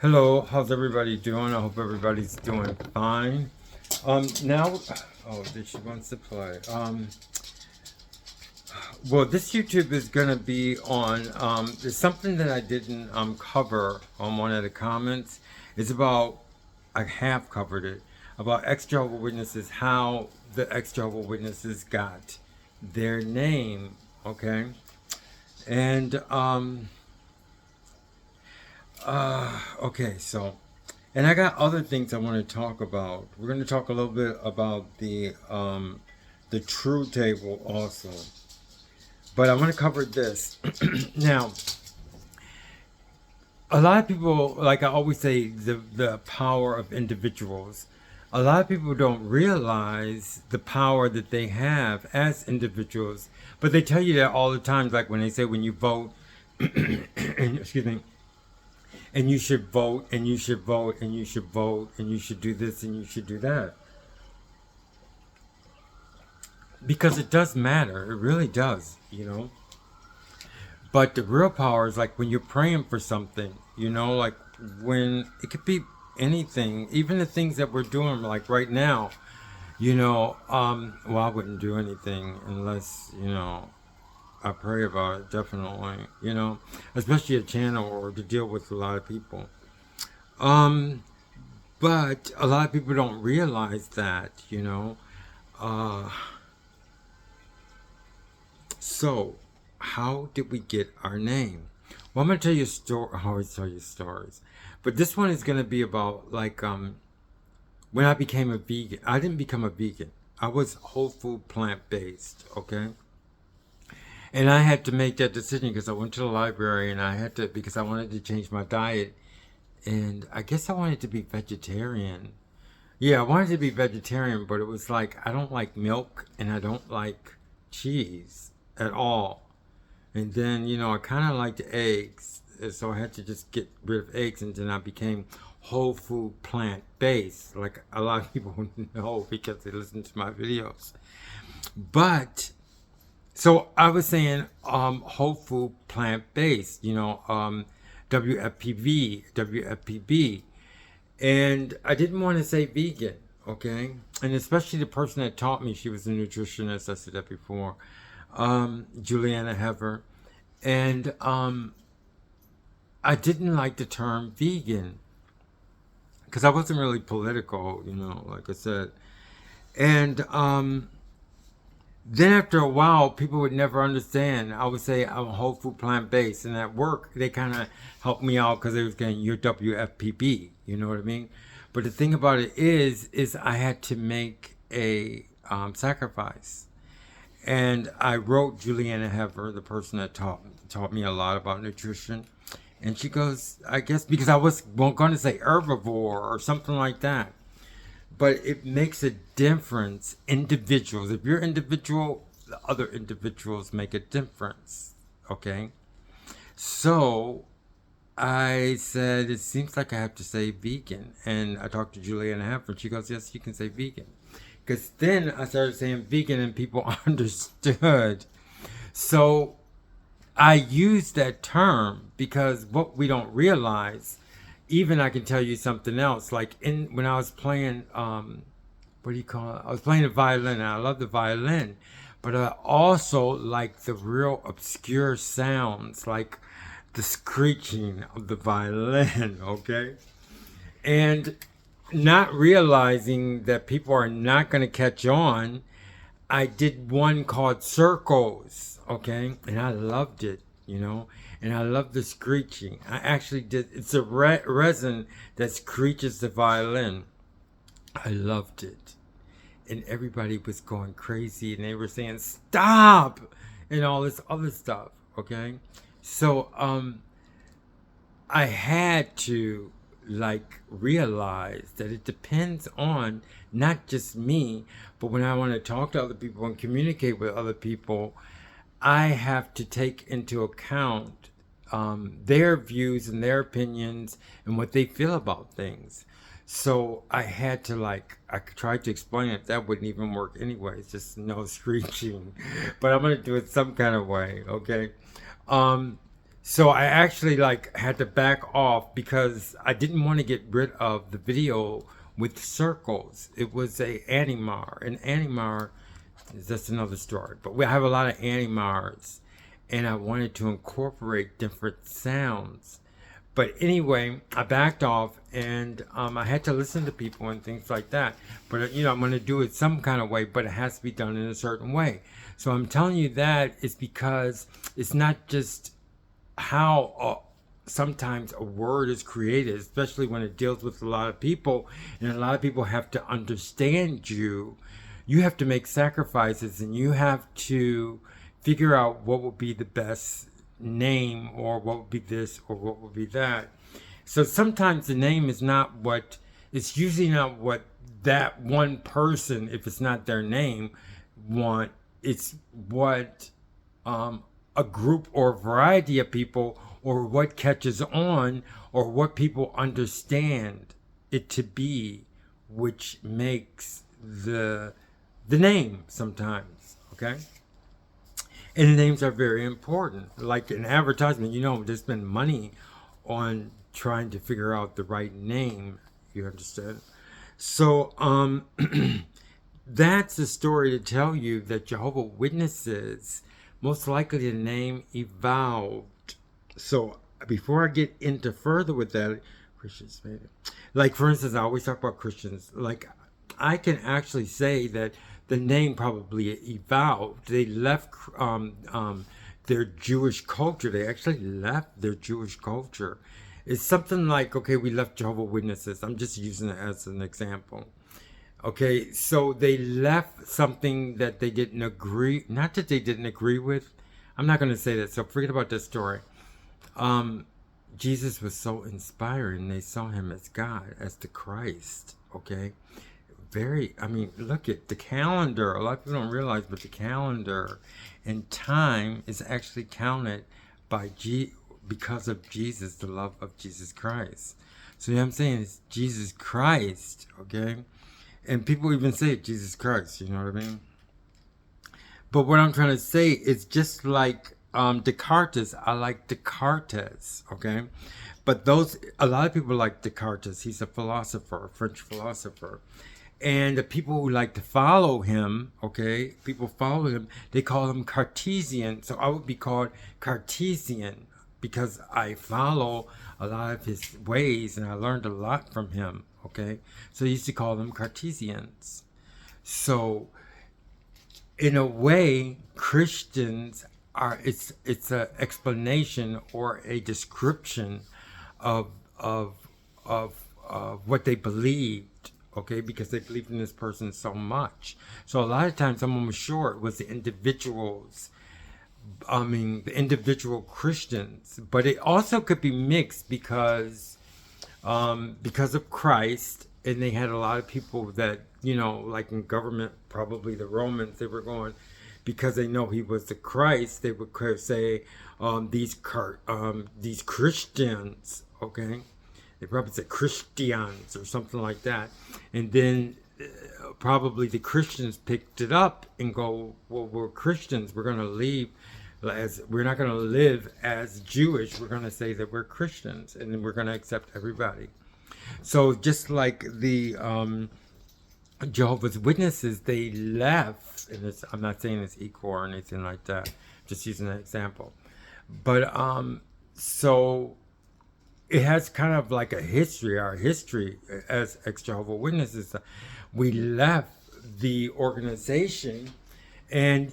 Hello, how's everybody doing? I hope everybody's doing fine. Now, oh, she wants to play. Well, this YouTube is gonna be on. There's something that I didn't cover on one of the comments. It's about I have covered it about ex-Jehovah Witnesses, how the ex-Jehovah Witnesses got their name. Okay, and okay, so, and I got other things I want to talk about. We're going to talk a little bit about the true table also, but I want to cover this now. A lot of people, like I always say, the power of individuals. A lot of people don't realize the power that they have as individuals, but they tell you that all the time. Like when they say when you vote, excuse me, and you should vote, and you should vote, and you should vote, and you should do this, and you should do that. Because it does matter. It really does. But the real power is like when you're praying for something, like when it could be anything, even the things that we're doing, like right now, well, I wouldn't do anything unless, I pray about it, definitely, especially a channel or to deal with a lot of people. Um, but a lot of people don't realize that. Uh, so, how did we get our name? Well, I'm gonna tell you a story. I always tell you stories, but this one is gonna be about like when I became a vegan. I didn't become a vegan. I was whole food plant based. Okay, and I had to make that decision because I went to the library and I had to because I wanted to change my diet, and I guess I wanted to be vegetarian. Yeah, I wanted to be vegetarian, but it was like I don't like milk and I don't like cheese at all. And then, I kind of liked eggs. So I had to just get rid of eggs and then I became whole food plant based, like a lot of people know because they listen to my videos. But so I was saying whole food plant based, WFPV, WFPB. And I didn't want to say vegan, okay? And especially the person that taught me, she was a nutritionist, I said that before, Juliana Hever. And I didn't like the term vegan because I wasn't really political, like I said. And then after a while, people would never understand. I would say I'm whole food plant based, and at work they kind of helped me out because they was getting your WFPB. You know what I mean? But the thing about it is I had to make a sacrifice, and I wrote Juliana Hever, the person that taught me a lot about nutrition, and she goes, I guess because I was going to say herbivore or something like that, but it makes a difference. Individuals, if you're individual, the other individuals make a difference. Okay, so I said it seems like I have to say vegan, and I talked to Juliana Hanford. She goes, yes, you can say vegan. Because then I started saying vegan, and people understood. So I use that term because what we don't realize, even I can tell you something else. Like when I was playing, what do you call it? I was playing the violin, and I love the violin, but I also like the real obscure sounds, like the screeching of the violin. Okay, and not realizing that people are not going to catch on, I did one called Circles, okay? And I loved it, and I love the screeching. I actually did, it's a resin that screeches the violin. I loved it. And everybody was going crazy and they were saying, stop! And all this other stuff, okay? So, I had to like realize that it depends on not just me, but when I want to talk to other people and communicate with other people, I have to take into account their views and their opinions and what they feel about things. So I had to I tried to explain it. That wouldn't even work anyway. It's just no screeching. But I'm going to do it some kind of way, okay? Um, So I actually like had to back off because I didn't want to get rid of the video with circles. It was a Animar. An Animar is just another story. But we have a lot of Animars, and I wanted to incorporate different sounds. But anyway, I backed off, and I had to listen to people and things like that. But I'm going to do it some kind of way, but it has to be done in a certain way. So I'm telling you that is because it's not just how sometimes a word is created, especially when it deals with a lot of people, and a lot of people have to understand you. You have to make sacrifices, and you have to figure out what would be the best name, or what would be this, or what would be that. So sometimes the name is not what, it's usually not what that one person, if it's not their name, want. It's what a group or a variety of people, or what catches on, or what people understand it to be, which makes the name sometimes. Okay. And the names are very important. Like an advertisement, there's been money on trying to figure out the right name. You understand? So, that's the story to tell you that Jehovah Witnesses, most likely the name evolved. So before I get into further with that, Christians made it. Like, for instance, I always talk about Christians. Like, I can actually say that the name probably evolved. They left their Jewish culture. They actually left their Jewish culture. It's something like, okay, we left Jehovah Witnesses. I'm just using it as an example. Okay, so they left something that they didn't agree, not that they didn't agree with. I'm not going to say that, so forget about this story. Jesus was so inspiring. They saw him as God, as the Christ, okay? Look at the calendar. A lot of people don't realize, but the calendar and time is actually counted by because of Jesus, the love of Jesus Christ. So, what I'm saying? It's Jesus Christ, okay? And people even say it, Jesus Christ, you know what I mean? But what I'm trying to say is just like Descartes, I like Descartes, okay? But a lot of people like Descartes. He's a philosopher, a French philosopher. And the people who like to follow him, okay, people follow him, they call him Cartesian. So I would be called Cartesian because I follow a lot of his ways and I learned a lot from him, okay? So I used to call them Cartesians. So in a way, Christians it's an explanation or a description of of of what they believed, okay, because they believed in this person so much. So a lot of times someone was sure it was the individuals, the individual Christians, but it also could be mixed because of Christ, and they had a lot of people that, like in government, probably the Romans, they were going, because they know he was the Christ, they would say these Christians, okay? They probably say Christians or something like that. And then probably the Christians picked it up and go, well, we're Christians. We're going to leave we're not going to live as Jewish. We're going to say that we're Christians, and then we're going to accept everybody. So just like the Jehovah's Witnesses, they left, and I'm not saying it's equal or anything like that, just using an example. But so it has kind of like a history, our history as ex-Jehovah's Witnesses. We left the organization, and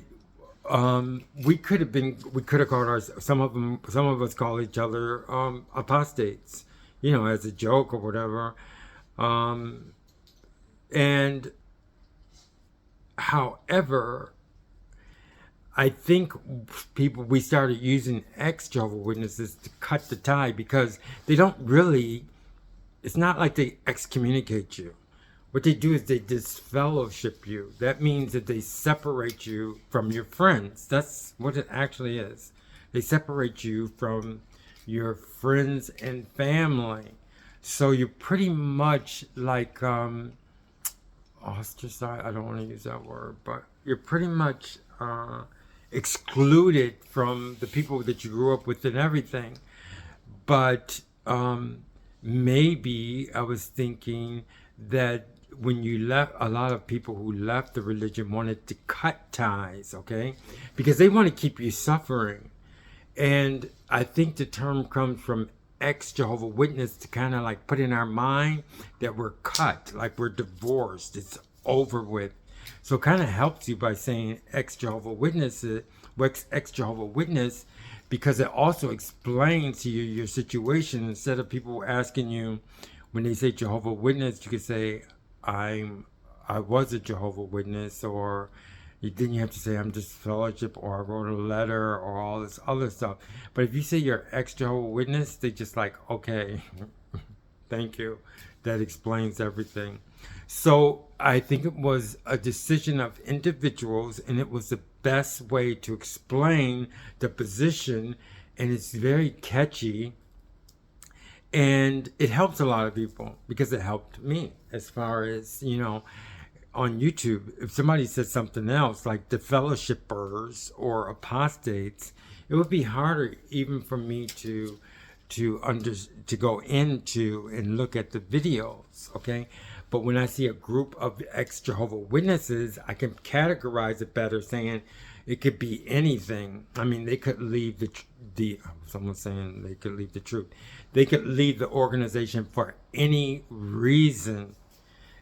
we could have called some of us call each other apostates, as a joke or whatever. And however, I think we started using ex-Jehovah's Witnesses to cut the tie, because they don't really, it's not like they excommunicate you. What they do is they disfellowship you. That means that they separate you from your friends. That's what it actually is. They separate you from your friends and family. So you're pretty much like ostracized. I don't want to use that word, but you're pretty much excluded from the people that you grew up with and everything. But maybe I was thinking that when you left, a lot of people who left the religion wanted to cut ties, okay? Because they want to keep you suffering. And I think the term comes from ex-Jehovah Witness, to kind of like put in our mind that we're cut, like we're divorced, it's over with. So it kind of helps you by saying ex-Jehovah Witnesses, ex-Jehovah Witness, because it also explains to you your situation. Instead of people asking you, when they say Jehovah Witness, you could say, I was a Jehovah Witness, or then you have to say I'm just fellowship, or I wrote a letter, or all this other stuff. But if you say you're ex-Jehovah Witness, they just like, okay, thank you. That explains everything. So I think it was a decision of individuals, and it was the best way to explain the position, and it's very catchy. And it helps a lot of people, because it helped me as far as, on YouTube. If somebody said something else, like the fellowshippers or apostates, it would be harder even for me to go into and look at the videos, okay? But when I see a group of ex-Jehovah Witnesses, I can categorize it better, saying it could be anything. I mean, they could leave someone's saying they could leave the truth. They could leave the organization for any reason.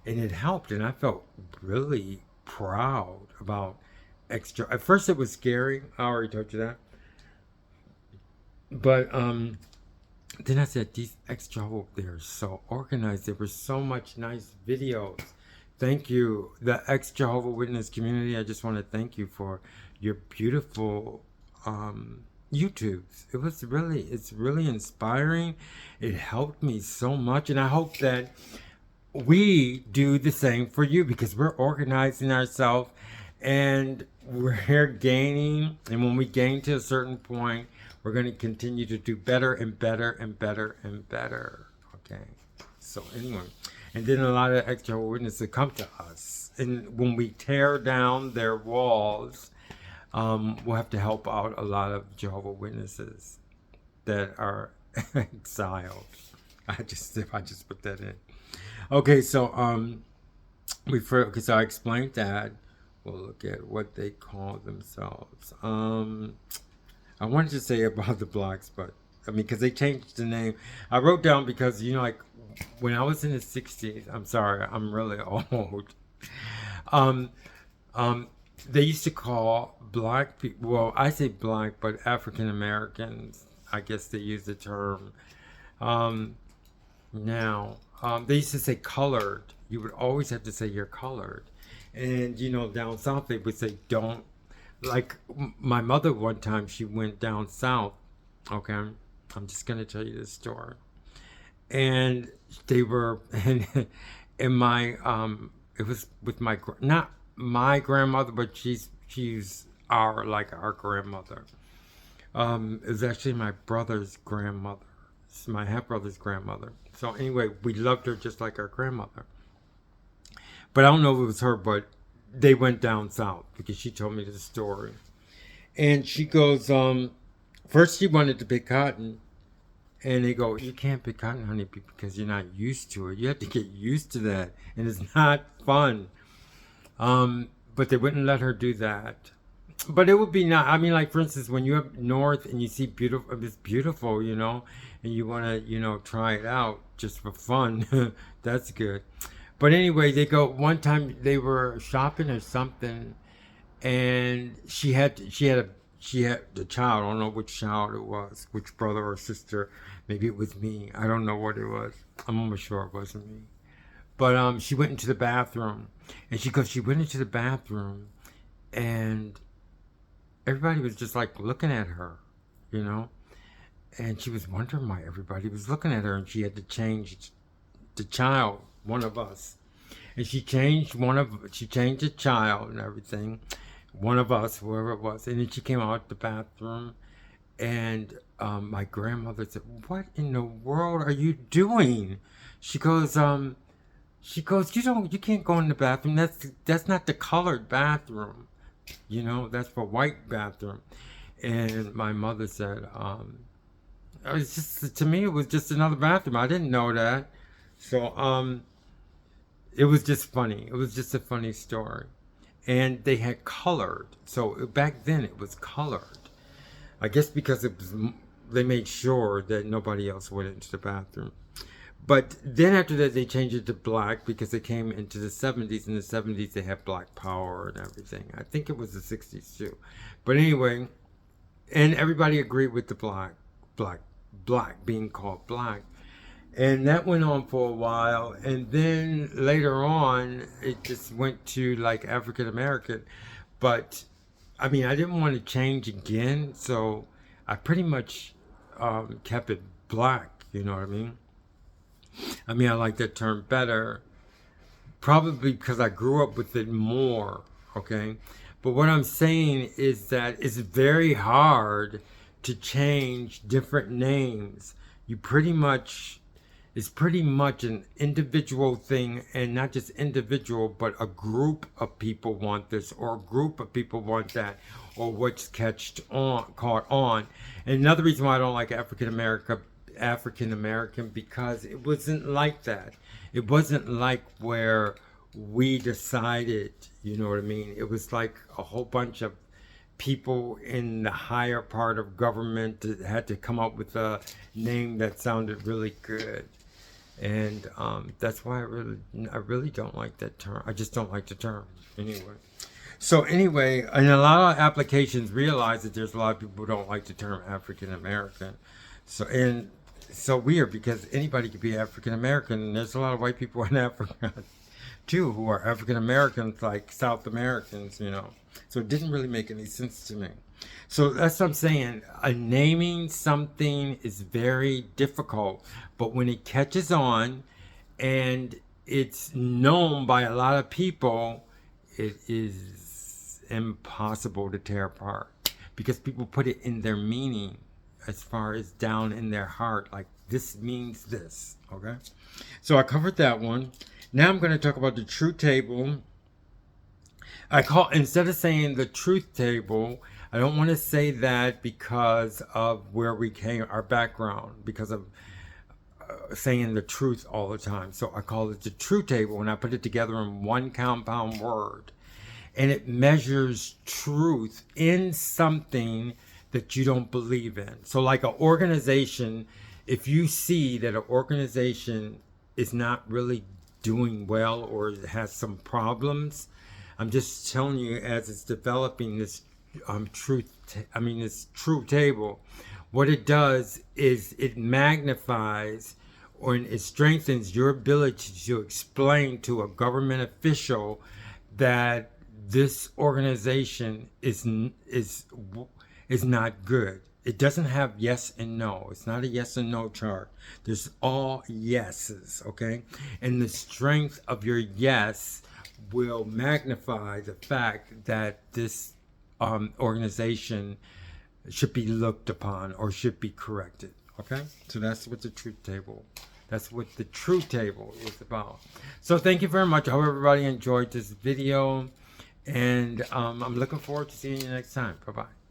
And it helped, and I felt really proud about At first it was scary. I already told you that. But then I said, these Exjehovah, they're so organized. There were so much nice videos. Thank you, the Ex-Jehovah Witness community. I just want to thank you for your beautiful YouTubes. It's really inspiring. It helped me so much, and I hope that we do the same for you, because we're organizing ourselves and we're gaining. And when we gain to a certain point, we're going to continue to do better and better and better and better. Okay. So anyway, and then a lot of Ex-Jehovah Witnesses come to us, and when we tear down their walls, we'll have to help out a lot of Jehovah Witnesses that are exiled. If I just put that in. Okay, so so I explained that. We'll look at what they call themselves. I wanted to say about the blacks, but I mean, because they changed the name. I wrote down because, like when I was in the 60s, I'm sorry, I'm really old. They used to call black people, well, I say black, but African Americans, I guess they use the term. Now, they used to say colored. You would always have to say you're colored. And, down south, they would say don't. Like my mother, one time, she went down south. Okay, I'm just going to tell you this story. And they were, and my, it was with not my grandmother, but she's our grandmother. It was actually my brother's grandmother. It's my half-brother's grandmother. So anyway, we loved her just like our grandmother. But I don't know if it was her, but they went down south because she told me the story. And she goes, first she wanted to pick cotton. And they go, you can't pick cotton, honey, because you're not used to it. You have to get used to that. And it's not fun. But they wouldn't let her do that. But it would be not, I mean, like, for instance, when you're up north and you see it's beautiful, and you want to, try it out just for fun. That's good. But anyway, they go, one time they were shopping or something, and she had the child. I don't know which child it was, which brother or sister. Maybe it was me. I don't know what it was. I'm almost sure it wasn't me. But she went into the bathroom, and she went into the bathroom, and everybody was just like looking at her, and she was wondering why everybody was looking at her, and she had to change the child, one of us, and she changed the child and everything, one of us, whoever it was, and then she came out the bathroom, and my grandmother said, "What in the world are you doing?" She goes, you can't go in the bathroom. That's not the colored bathroom. You know, that's for white bathroom. And my mother said, it was just, to me, it was just another bathroom. I didn't know that. So, it was just funny. It was just a funny story. And they had colored. So back then it was colored. I guess because it was, they made sure that nobody else went into the bathroom. But then after that, they changed it to black because it came into the 70s. In the 70s, they had black power and everything. I think it was the 60s too. But anyway, and everybody agreed with the black being called black. And that went on for a while. And then later on, it just went to like African American. But I mean, I didn't want to change again. So I pretty much kept it black. You know what I mean? I mean, I like that term better. Probably because I grew up with it more. Okay? But what I'm saying is that it's very hard to change different names. You pretty much, it's pretty much an individual thing, and not just individual, but a group of people want this, or a group of people want that, or what's caught on. And another reason why I don't like African American, because it wasn't like that. It wasn't like where we decided, you know what I mean? It was like a whole bunch of people in the higher part of government that had to come up with a name that sounded really good. And that's why I really don't like that term. I just don't like the term anyway. So anyway, and a lot of applications realize that there's a lot of people who don't like the term African American. So, and so weird because anybody could be African American, and there's a lot of white people in Africa too who are African Americans, like South Americans, you know. So it didn't really make any sense to me. So that's what I'm saying. Naming something is very difficult, but when it catches on and it's known by a lot of people, it is impossible to tear apart because people put it in their meaning as far as down in their heart, like this means this. Okay, so I covered that one. Now I'm going to talk about the truth table. Instead of saying the truth table, I don't want to say that because of where we came, our background, because of saying the truth all the time. So I call it the truth table, and I put it together in one compound word. And it measures truth in something that you don't believe in. So like an organization, if you see that an organization is not really doing well or has some problems, I'm just telling you, as it's developing this this truth table, what it does is it magnifies or it strengthens your ability to explain to a government official that this organization is not good. It doesn't have yes and no. It's not a yes and no chart. There's all yeses, okay? And the strength of your yes will magnify the fact that this organization should be looked upon or should be corrected, okay? So that's what the truth table is about. So thank you very much. I hope everybody enjoyed this video, and I'm looking forward to seeing you next time. Bye-bye.